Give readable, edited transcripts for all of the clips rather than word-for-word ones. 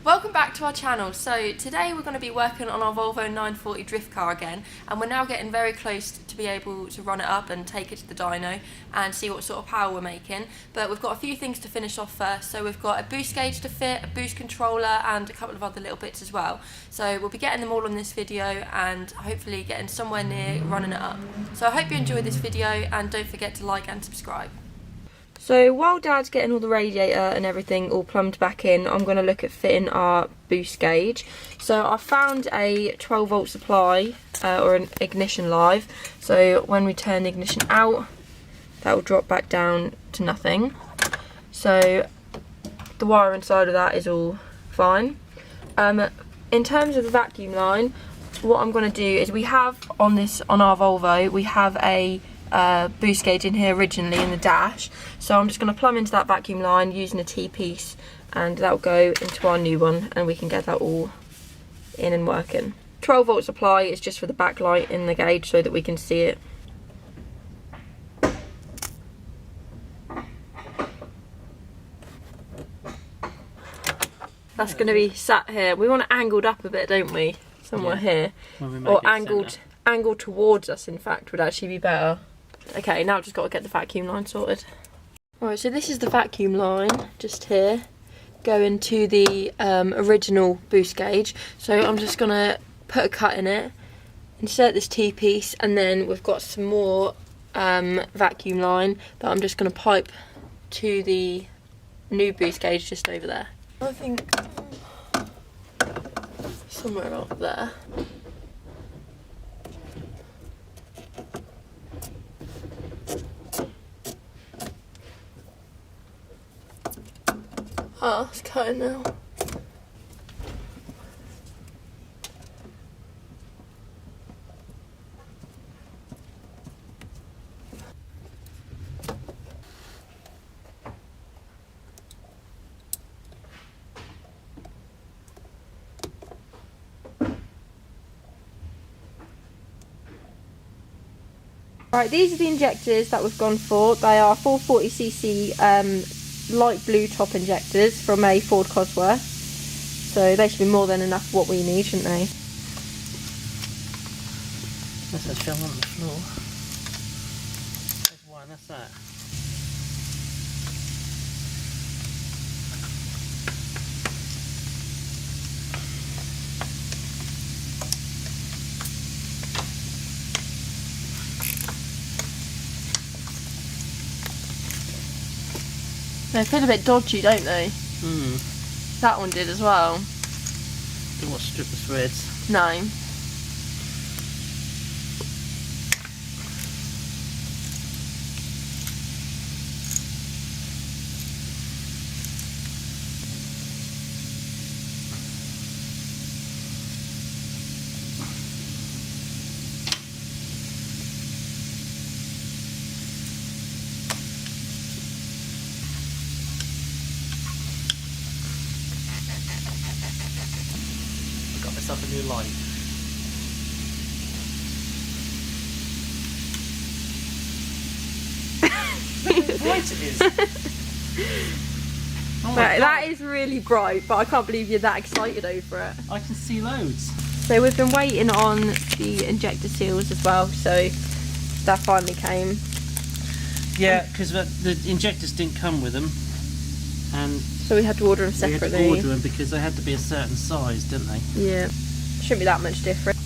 Welcome back to our channel. So today we're going to be working on our Volvo 940 drift car again, and we're now getting very close to be able to run it up and take it to the dyno and see what sort of power we're making. But we've got a few things to finish off first. So we've got a boost gauge to fit, a boost controller and a couple of other little bits as well. So we'll be getting them all on this video and hopefully getting somewhere near running it up. So I hope you enjoyed this video and don't forget to like and subscribe. So while Dad's getting all the radiator and everything all plumbed back in, I'm going to look at fitting our boost gauge. So I found a 12 volt supply or an ignition live. So when we turn the ignition out, that will drop back down to nothing. So the wire inside of that is all fine. In terms of the vacuum line, what I'm going to do is we have on our Volvo, we have a boost gauge in here originally in the dash, so I'm just going to plumb into that vacuum line using a T-piece, and that'll go into our new one and we can get that all in and working. 12 volt supply is just for the backlight in the gauge so that we can see it. That's going to be sat here. We want it angled up a bit, don't we? Somewhere here, or angled towards us, in fact, would actually be better. Okay, now I've just got to get the vacuum line sorted. Alright, so this is the vacuum line, just here, going to the original boost gauge. So I'm just going to put a cut in it, insert this T-piece, and then we've got some more vacuum line that I'm just going to pipe to the new boost gauge just over there. I think somewhere up there. Oh, it's cutting now. Right, these are the injectors that we've gone for. They are 440cc light blue top injectors from a Ford Cosworth. So they should be more than enough for what we need, shouldn't they? That's a film on the floor. There's one, that's that. They feel a bit dodgy, don't they? Hmm. That one did as well. Don't want to strip the threads. No. Myself a new light. Look how bright it is. Oh my God. That is really bright, but I can't believe you're that excited over it. I can see loads. So we've been waiting on the injector seals as well, so that finally came. Yeah, because the injectors didn't come with them, and so we had to order them separately. We had to order them because they had to be a certain size, didn't they? Yeah, shouldn't be that much different.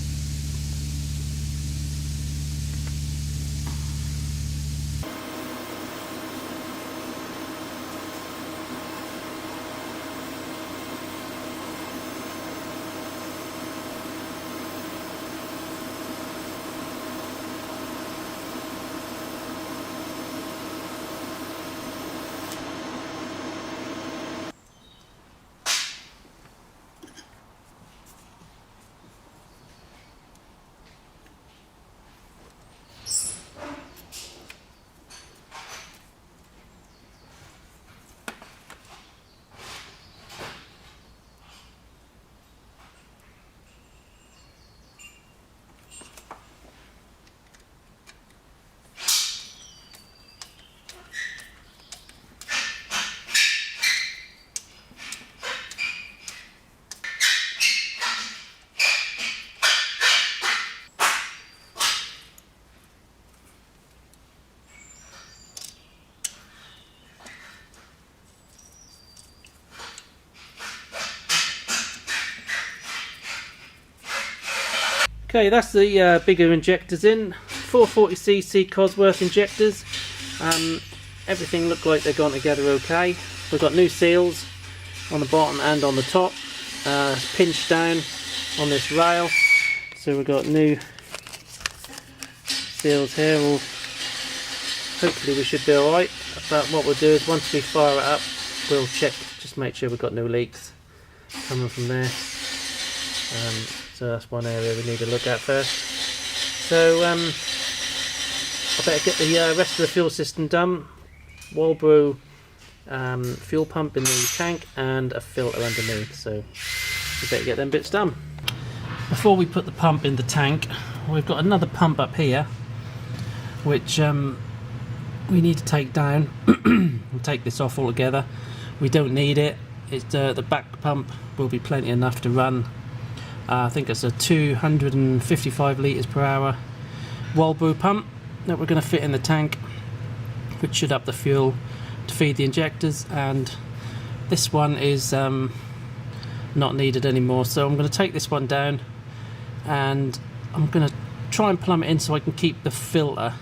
Okay, that's the bigger injectors in. 440cc Cosworth injectors. Everything looked like they're gone together okay. We've got new seals on the bottom and on the top. Pinched down on this rail. So we've got new seals here. Hopefully we should be alright. But what we'll do is once we fire it up, we'll check, just make sure we've got no leaks coming from there. So that's one area we need to look at first. So I better get the rest of the fuel system done. Volvo fuel pump in the tank and a filter underneath. So we better get them bits done. Before we put the pump in the tank, we've got another pump up here, which we need to take down. We'll take this off altogether. We don't need it. It's the back pump will be plenty enough to run. I think it's a 255 litres per hour Volvo pump that we're going to fit in the tank, which should up the fuel to feed the injectors, and this one is not needed anymore. So I'm going to take this one down and I'm going to try and plumb it in so I can keep the filter,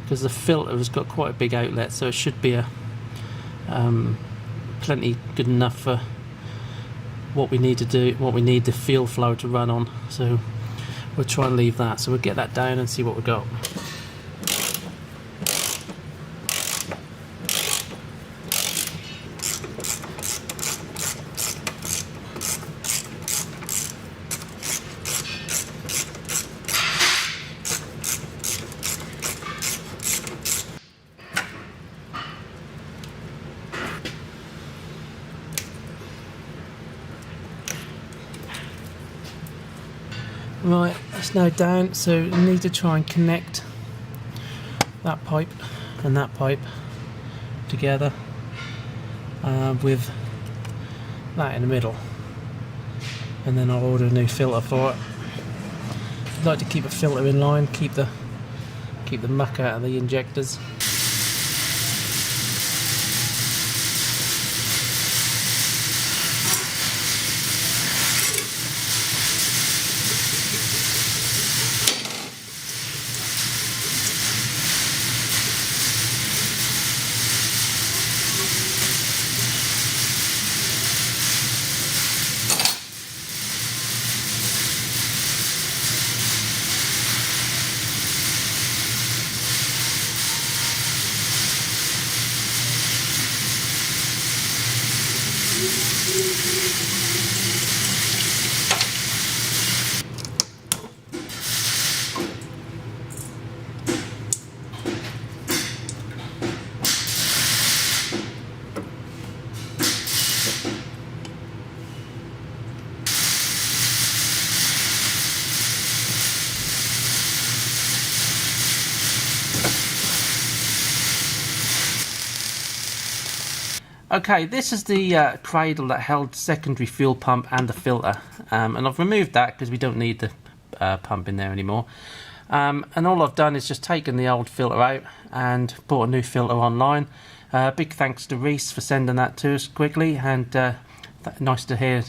because the filter has got quite a big outlet, so it should be a plenty good enough for what we need to do, what we need the fuel flow to run on. So we'll try and leave that. So we'll get that down and see what we got. Right, that's now down, so we need to try and connect that pipe and that pipe together with that in the middle, and then I'll order a new filter for it. I'd like to keep a filter in line, keep the muck out of the injectors. Okay, this is the cradle that held secondary fuel pump and the filter, and I've removed that because we don't need the pump in there anymore. And all I've done is just taken the old filter out and bought a new filter online. Big thanks to Reese for sending that to us quickly, and nice to hear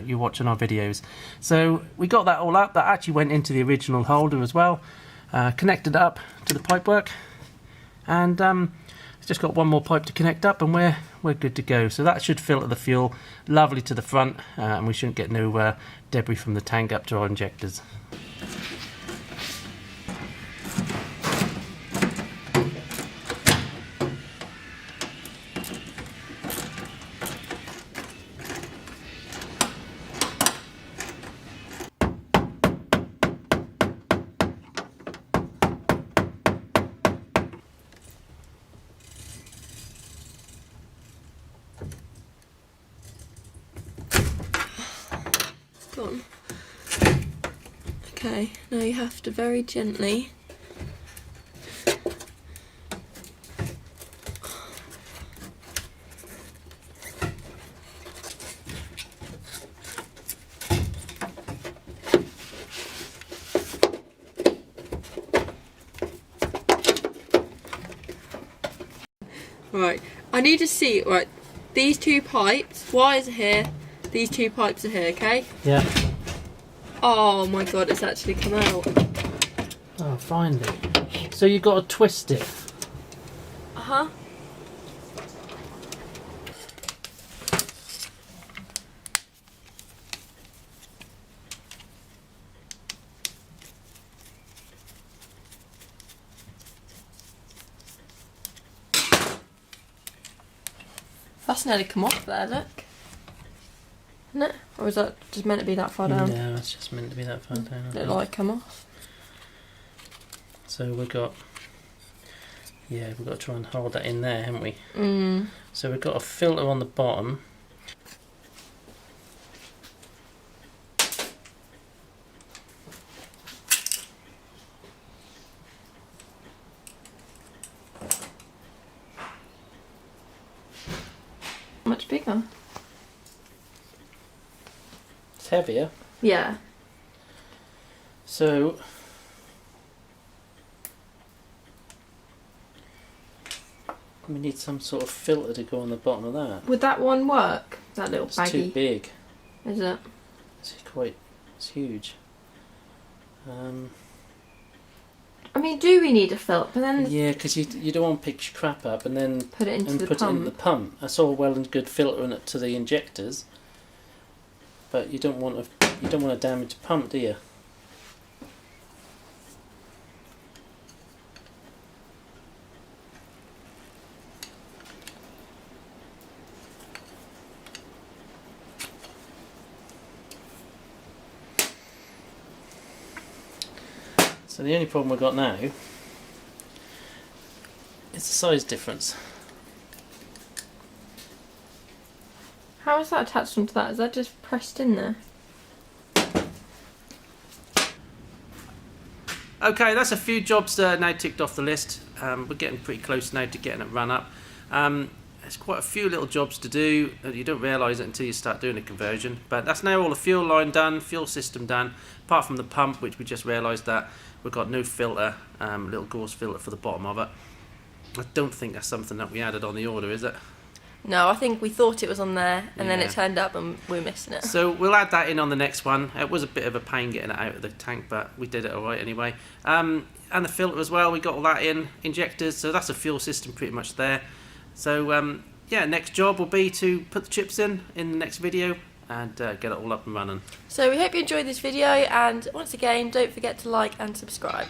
you watching our videos. So we got that all up. That actually went into the original holder as well, connected up to the pipework, and it's just got one more pipe to connect up and we're good to go. So that should filter the fuel lovely to the front, and we shouldn't get no debris from the tank up to our injectors. Gone. Okay, now you have to very gently right, I need to see, right, these two pipes, wires are here, these two pipes are here, okay? Yeah. Oh my god, it's actually come out. Oh, finally. So you got to twist it. Uh-huh. That's nearly come off there, look. Isn't it? Or is that just meant to be that far down? No, it's just meant to be that far down. Look like come off. So we've got to try and hold that in there, haven't we? Mm. So we've got a filter on the bottom. Much bigger. It's heavier. Yeah. So we need some sort of filter to go on the bottom of that. Would that one work? That little It's baggy? too big. Is it? It's huge. I mean, do we need a filter? But then Yeah, because you don't want to pick your crap up and then put it into the put pump. it in the pump. That's all well and good filtering it to the injectors, but you don't want to damage the pump, do you? So the only problem we've got now is the size difference. How is that attached onto that? Is that just pressed in there? Okay, that's a few jobs now ticked off the list. We're getting pretty close now to getting it run up. There's quite a few little jobs to do. You don't realise it until you start doing a conversion. But that's now all the fuel line done, fuel system done, apart from the pump, which we just realised that we've got no filter, little gauze filter for the bottom of it. I don't think that's something that we added on the order, is it? No, I think we thought it was on there, and then Yeah. it turned up and we're missing it. So we'll add that in on the next one. It was a bit of a pain getting it out of the tank, but we did it alright anyway. And the filter as well, we got all that in, injectors, so that's a fuel system pretty much there. So yeah, next job will be to put the chips in the next video and get it all up and running. So we hope you enjoyed this video, and once again, don't forget to like and subscribe.